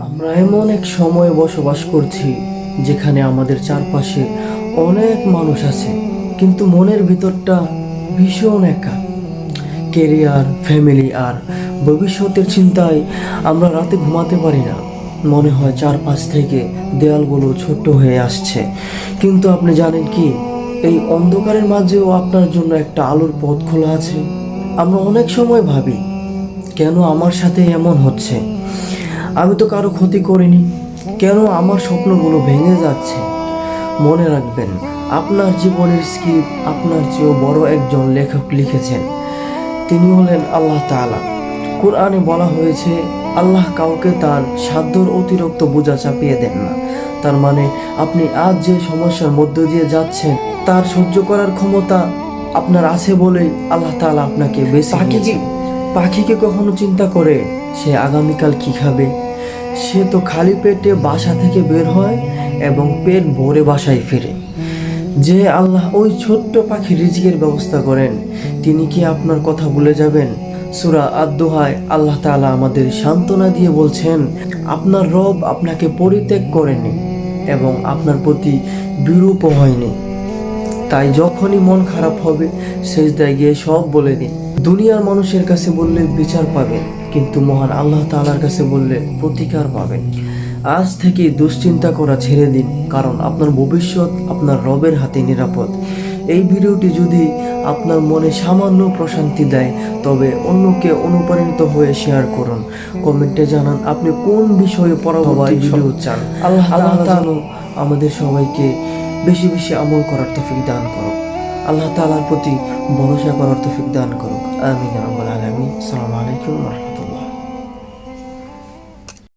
আমরা এমন এক সময়ে বসবাস করছি যেখানে আমাদের চারপাশে অনেক মানুষ আছে, কিন্তু মনের ভিতরটা ভীষণ একা। কেরিয়ার, ফ্যামিলি আর ভবিষ্যতের চিন্তায় আমরা রাতে ঘুমাতে পারি না। মনে হয় চারপাশ থেকে দেয়ালগুলো ছোট্ট হয়ে আসছে। কিন্তু আপনি জানেন কি, এই অন্ধকারের মাঝেও আপনার জন্য একটা আলোর পথ খোলা আছে। আমরা অনেক সময় ভাবি, কেন আমার সাথে এমন হচ্ছে? আমি তো কারো ক্ষতি করিনি, কেন আমার স্বপ্নগুলো ভেঙে যাচ্ছে? মনে রাখবেন, আপনার জীবনের স্ক্রিপ্ট আপনার চেয়েও বড় একজন লেখক লিখেছেন। তিনি হলেন আল্লাহ তাআলা। কোরআনে বলা হয়েছে, আল্লাহ কাউকে তার সাধ্যর অতিরিক্ত বোঝা চাপিয়ে দেন না। তার মানে আপনি আজ যে সমস্যার মধ্য দিয়ে যাচ্ছেন তার সহ্য করার ক্ষমতা আপনার আছে বলেই আল্লাহ তাআলা আপনাকে বেছে নিয়েছেন। পাখিকে কখনো চিন্তা করে সে আগামীকাল কি খাবে? সে তো খালি পেটে বাসা থেকে বের হয় এবং পেট ভরে বাসায় ফিরে। যে আল্লাহ ওই ছোট্ট পাখির রিজিকের ব্যবস্থা করেন, তিনি কি আপনার কথা ভুলে যাবেন? সূরা আদ-দোহায় আল্লাহ তাআলা আমাদের সান্ত্বনা দিয়ে বলছেন, আপনার রব আপনাকে পরিত্যাগ করেনি এবং আপনার প্রতি বিরূপ হয়নি। তাই যখনই মন খারাপ হবে, সেজদায় গিয়ে সব বলে দিন। দুনিয়ার মানুষের কাছে বললে বিচার পাবেন, কিন্তু মহান আল্লাহ তাআলার কাছে বললে প্রতিকার পাবেন। আজ থেকে দুশ্চিন্তা করা ছেড়ে দিন, কারণ আপনার ভবিষ্যৎ আপনার রবের হাতে নিরাপদ। এই ভিডিওটি যদি আপনার মনে সামান্য প্রশান্তি দেয়, তবে অন্যকে অনুপ্রাণিত হয়ে শেয়ার করুন। কমেন্টে জানান আপনি কোন বিষয়ে পরবর্তী ভিডিও চান। আল্লাহ তাআলা আমাদের সবাইকে বেশি বেশি আমল করার তৌফিক দান করুক। আল্লাহ তাআলার প্রতি ভরসা করার তৌফিক দান করুক। আমিন। আসসালামু আলাইকুম ওয়া রাহমাতুল্লাহ।